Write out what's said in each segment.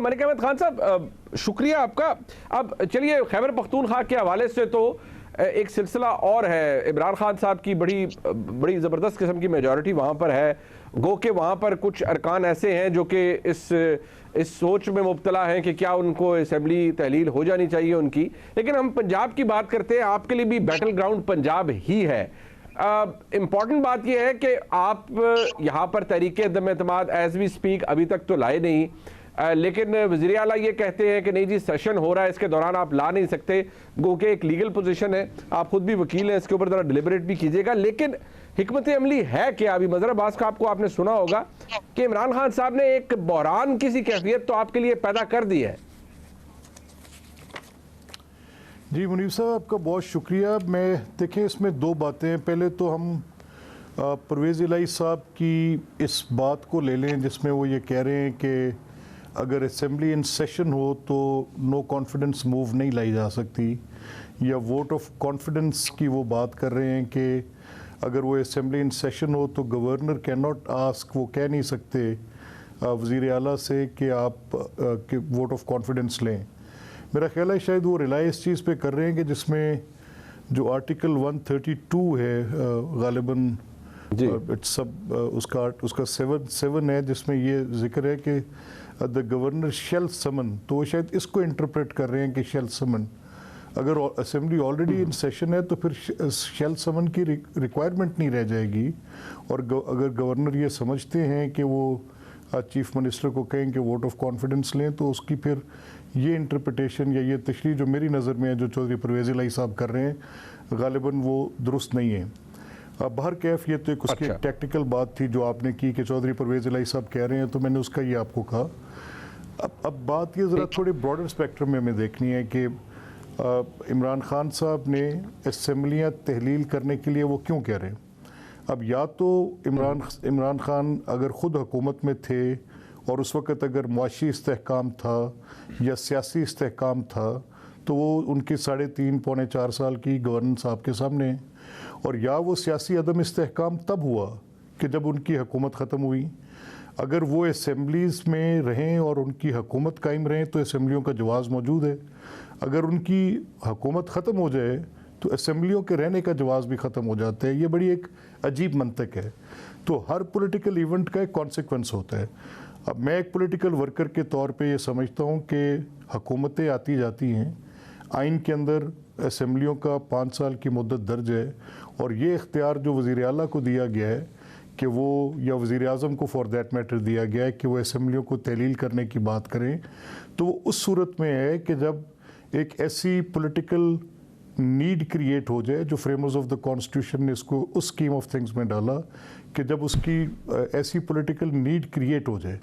मलिक अहमद खान साहब, शुक्रिया आपका। अब चलिए, खैबर पख्तूनख्वा के हवाले से तो एक सिलसिला और है। इमरान खान साहब की बड़ी ज़बरदस्त किस्म की मेजॉरिटी वहाँ पर है। गो के वहाँ पर कुछ अरकान ऐसे हैं जो कि इस सोच में मुब्तला हैं कि क्या उनको असेंबली तहलील हो जानी चाहिए उनकी। लेकिन हम पंजाब की बात करते हैं, आपके लिए भी बैटल ग्राउंड पंजाब ही है। इम्पॉर्टेंट बात यह है कि आप यहाँ पर तहरीक अदम एतमाद एज वी स्पीक अभी तक तो लाए नहीं, लेकिन वज़ीर आला ये कहते हैं कि नहीं जी, सेशन हो रहा है, इसके दौरान आप ला नहीं सकते। गो के एक लीगल पोजीशन है, आप खुद भी वकील हैं, इसके ऊपर ज़रा डिलिबरेट भी कीजिएगा। लेकिन हिकमत अमली है क्या? अभी मज़हर अब्बास का आपको आपने सुना होगा कि इमरान खान साहब ने एक बहरान की सी कैफियत तो आपके लिए पैदा कर दी है। जी मुनीब साहब, आपका बहुत शुक्रिया। मैं देखें, इसमें दो बातें हैं। पहले तो हम परवेज़ इलाही साहब की इस बात को ले लें जिसमें वो ये कह रहे हैं कि अगर असेंबली इन सेशन हो तो नो कॉन्फिडेंस मूव नहीं लाई जा सकती, या वोट ऑफ कॉन्फिडेंस की वो बात कर रहे हैं कि अगर वो असेंबली इन सेशन हो तो गवर्नर कैन नॉट आस्क, वो कह नहीं सकते वज़ीर आला से कि आप वोट ऑफ कॉन्फिडेंस लें। मेरा ख्याल है शायद वो रिलाई इस चीज़ पे कर रहे हैं कि जिसमें जो आर्टिकल 132 है गालिबन सब उसका 7 है, जिसमें ये जिक्र है कि द गवर्नर शेल समन, तो वो शायद इसको इंटरप्रेट कर रहे हैं कि शेल समन। अगर असेंबली ऑलरेडी इन सेशन है तो फिर शेल समन की रिक्वायरमेंट नहीं रह जाएगी। और अगर गवर्नर ये समझते हैं कि वो चीफ मिनिस्टर को कहें कि वोट ऑफ कॉन्फिडेंस लें, तो उसकी फिर ये इंटरप्रिटेशन या ये तशरीह जो मेरी नज़र में है, जो चौधरी परवेज़ इलाही साहब कर रहे हैं, गालिबन वो दुरुस्त नहीं है। अब बहर कैफ ये तो एक उसकी टेक्निकल बात थी जो आपने की कि चौधरी परवेज़ इलाही साहब कह रहे हैं, तो मैंने उसका ये आपको कहा। अब बात ये ज़रा थोड़ी ब्रॉडर स्पेक्ट्रम में हमें देखनी है कि इमरान खान साहब ने असेंबलियाँ तहलील करने के लिए वो क्यों कह रहे हैं। अब या तो इमरान खान अगर ख़ुद हुकूमत में थे और उस वक़्त अगर मुआशी इस्तेहकाम था या सियासी इस्तेहकाम था, तो वो उनकी 3.5 पौने 4 साल की गवर्नेंस आपके सामने है। और या वो सियासी अदम इस्तेहकाम तब हुआ कि जब उनकी हुकूमत ख़त्म हुई। अगर वो असेंबलीज़ में रहें और उनकी हुकूमत कायम रहें तो असेंबलियों का जवाज़ मौजूद है। अगर उनकी हुकूमत ख़त्म हो जाए तो असेंबलियों के रहने का जवाज़ भी ख़त्म हो जाता है। ये बड़ी एक अजीब मंतक है। तो हर पॉलिटिकल इवेंट का एक कॉन्सिक्वेंस होता है। अब मैं एक पॉलिटिकल वर्कर के तौर पे ये समझता हूँ कि हुकूमतें आती जाती हैं, आइन के अंदर असेंबलियों का 5 साल की मुद्दत दर्ज है, और ये इख्तियार जो वज़ीर आला को दिया गया है कि वो, या वज़ीर आज़म को फॉर दैट मैटर दिया गया है कि वो असेंबलियों को तहलील करने की बात करें, तो वो उस सूरत में है कि जब एक ऐसी पॉलिटिकल नीड क्रिएट हो जाए, जो फ्रेमर्स ऑफ द कॉन्स्टिट्यूशन ने इसको उस स्कीम ऑफ थिंग्स में डाला कि जब उसकी ऐसी पॉलिटिकल नीड क्रिएट हो जाए।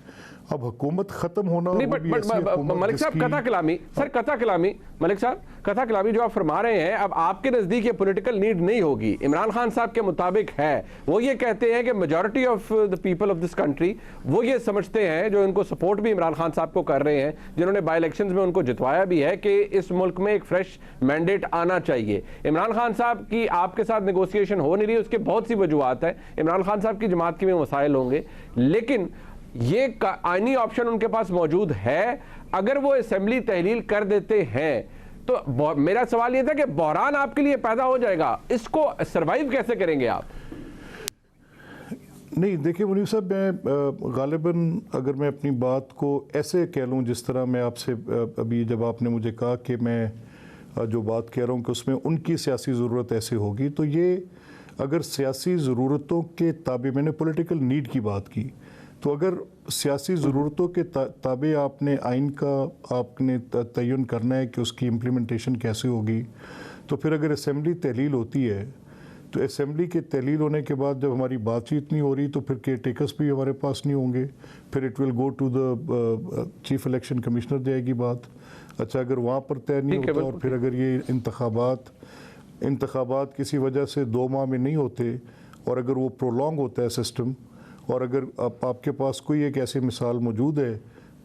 अब हुकूमत ख़त्म होना नहीं, मलिक साहब कथा कलामी, सर कथा कलामी, मलिक साहब कथा कलामी जो आप फरमा रहे हैं, अब आपके नज़दीक ये पॉलिटिकल नीड नहीं होगी। इमरान खान साहब के मुताबिक है, वो ये कहते हैं कि majority of the people of this country वो ये समझते हैं, जो इनको सपोर्ट भी इमरान खान साहब को कर रहे हैं, जिन्होंने बाई इलेक्शंस में उनको जितवाया भी है, कि इस मुल्क में एक फ्रेश मैंडेट आना चाहिए। इमरान खान साहब की आपके साथ नेगोशिएशन हो नहीं रही, उसके बहुत सी वजूहत है। इमरान खान साहब की जमात के में मसाइल होंगे, लेकिन ये आईनी ऑप्शन उनके पास मौजूद है। अगर वो असेंबली तहलील कर देते हैं तो मेरा सवाल ये था कि बहरान आपके लिए पैदा हो जाएगा, इसको सर्वाइव कैसे करेंगे आप? नहीं देखिए मुनीब साहब, मैं गालिबन अगर मैं अपनी बात को ऐसे कह लूँ जिस तरह मैं आपसे अभी जब आपने मुझे कहा कि मैं जो बात कह रहा हूँ कि उसमें उनकी सियासी ज़रूरत ऐसे होगी, तो ये अगर सियासी ज़रूरतों के ताबे, मैंने पॉलिटिकल नीड की बात की, तो अगर सियासी ज़रूरतों के ताबे आपने आइन का आपने तयन करना है कि उसकी इम्प्लीमेंटेशन कैसे होगी, तो फिर अगर असेंबली तहलील होती है तो असेंबली के तहलील होने के बाद जब हमारी बातचीत नहीं हो रही तो फिर केयर टेकर्स भी हमारे पास नहीं होंगे, फिर it will go to the chief election commissioner जाएगी बात। अच्छा, अगर वहाँ पर तय नहीं होता और फिर अगर ये इंतखाबात किसी वजह से 2 माह में नहीं होते और अगर वो प्रोलॉन्ग होता है सिस्टम, और अगर आपके पास कोई एक ऐसी मिसाल मौजूद है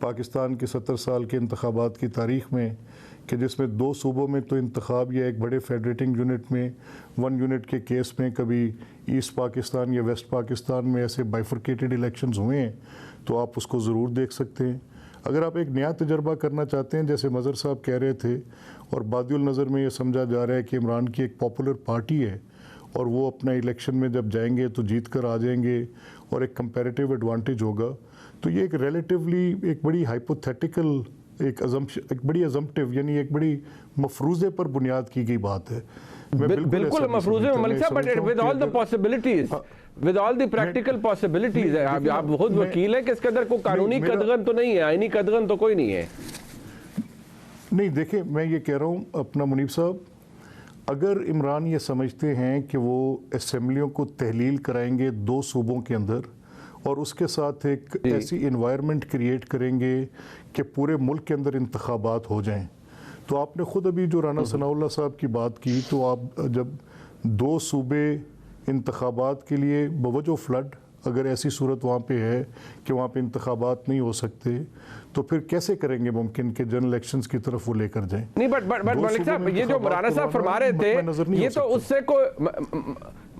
पाकिस्तान के 70 साल के इंतखाबात की तारीख़ में कि जिसमें 2 सूबों में तो इंतखाब या एक बड़े फेडरेटिंग यूनिट में 1 यूनिट के केस में कभी ईस्ट पाकिस्तान या वेस्ट पाकिस्तान में ऐसे बाइफरकेटेड इलेक्शंस हुए हैं, तो आप उसको ज़रूर देख सकते हैं। अगर आप एक नया तजर्बा करना चाहते हैं, जैसे मज़हर साहब कह रहे थे, और बादियुल नज़र में ये समझा जा रहा है कि इमरान की एक पॉपुलर पार्टी है और वो अपना इलेक्शन में जब जाएंगे तो जीत कर आ जाएंगे और एक कंपैरेटिव एडवांटेज होगा, तो ये एक रिलेटिवली एक बड़ी हाइपोथेटिकल एक बड़ी अजम्पटिव यानी एक बड़ी मफरूज़े पर बुनियाद की गई बात है। बिल्कुल मफरूज़े में मलिक साहब, but with all the possibilities, with all the practical possibilities है। आप बहुत वकील हैं कि इसके अंदर कोई कानूनी कदगन तो नहीं है, आईनी कदगन तो कोई नहीं है। नहीं, देखिए मैं ये कह रहा हूँ अपना मुनीब साहब, अगर इमरान ये समझते हैं कि वो असम्बलियों को तहलील कराएंगे 2 सूबों के अंदर और उसके साथ एक ऐसी इन्वायरमेंट क्रिएट करेंगे कि पूरे मुल्क के अंदर इंतखाबात हो जाएं, तो आपने ख़ुद अभी जो राना सनाउल्लाह साहब की बात की, तो आप जब 2 सूबे इंतखाबात के लिए बवजह फ्लड, अगर ऐसी सूरत वहाँ पे है कि वहाँ पे इंतखाबात नहीं हो सकते, तो फिर कैसे करेंगे मुमकिन कि जनरल इलेक्शंस की तरफ वो लेकर जाएं? नहीं, बट मलिक साहब, ये जो राना साहब फरमा रहे थे, ये तो उससे कोई,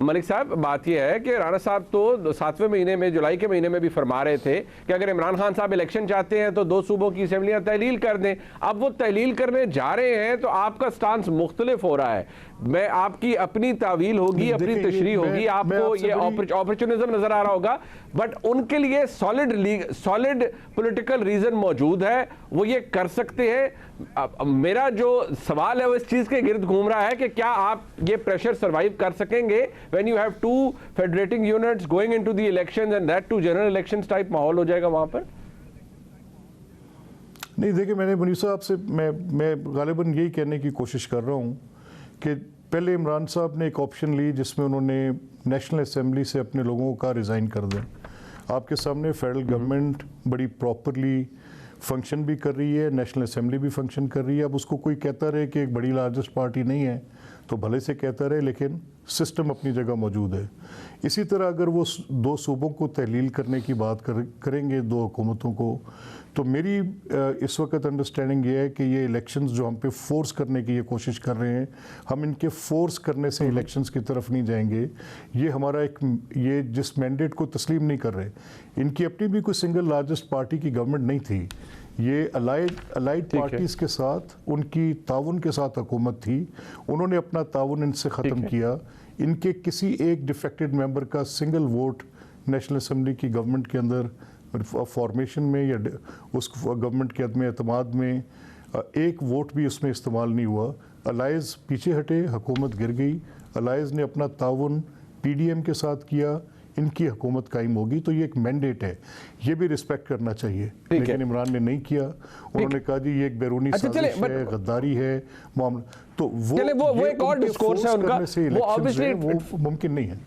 मलिक साहब बात यह है कि राना साहब तो 7वें महीने में, जुलाई के महीने में भी फरमा रहे थे कि अगर इमरान खान साहब इलेक्शन चाहते हैं तो 2 सूबों की असेंबलियां तहलील कर दें। अब वो तहलील करने जा रहे हैं तो आपका स्टांस मुख्तलिफ हो रहा है। मैं आपकी अपनी तावील होगी, अपनी तशरीह होगी, आपको ये अपॉर्चुनिज्म नजर आ रहा होगा, बट उनके लिए सॉलिड पॉलिटिकल रीजन मौजूद है, वो ये कर सकते हैं। मेरा जो सवाल है वो इस चीज के गिर्द घूम रहा है कि क्या आप ये प्रेशर सर्वाइव कर सकेंगे when you have 2 federating units going into the elections and that to general elections type माहौल हो जाएगा वहां पर? नहीं, देखिए मैंने मुनीब साहब से मैं गालिबन यही कहने की कोशिश कर रहा हूँ कि पहले इमरान साहब ने एक ऑप्शन ली जिसमें उन्होंने नेशनल असेंबली से अपने लोगों का रिज़ाइन कर दें। आपके सामने फेडरल गवर्नमेंट बड़ी प्रॉपरली फंक्शन भी कर रही है, नेशनल असेंबली भी फंक्शन कर रही है। अब उसको कोई कहता रहे कि एक बड़ी लार्जेस्ट पार्टी नहीं है तो भले से कहता रहे, लेकिन सिस्टम अपनी जगह मौजूद है। इसी तरह अगर वो 2 सूबों को तहलील करने की बात करेंगे 2 हुकूमतों को, तो मेरी इस वक्त अंडरस्टैंडिंग ये है कि ये इलेक्शंस जो हम पे फोर्स करने की ये कोशिश कर रहे हैं, हम इनके फोर्स करने से इलेक्शंस की तरफ नहीं जाएंगे। ये हमारा ये जिस मैंडेट को तस्लीम नहीं कर रहे, इनकी अपनी भी कोई सिंगल लार्जेस्ट पार्टी की गवर्नमेंट नहीं थी, ये अलाइड पार्टीज़ के साथ उनकी ताउन के साथ हुकूमत थी। उन्होंने अपना ताउन इनसे ख़त्म किया। इनके किसी एक डिफेक्टेड मेंबर का सिंगल वोट नेशनल असेंबली की गवर्नमेंट के अंदर फॉर्मेशन में या उस गवर्नमेंट के अदम एतमाद में एक वोट भी उसमें इस्तेमाल नहीं हुआ। अलाइज़ पीछे हटे, हुकूमत गिर गई। अलाइज़ ने अपना ताउन PDM के साथ किया, इनकी हुकूमत कायम होगी। तो ये एक मैंडेट है, ये भी रिस्पेक्ट करना चाहिए, लेकिन इमरान ने नहीं किया। उन्होंने कहा जी ये एक बैरूनी साजिश है, गद्दारी है मामला, तो वो एक और डिस्कोर्स है उनका, वो ऑब्वियसली वो मुमकिन नहीं है।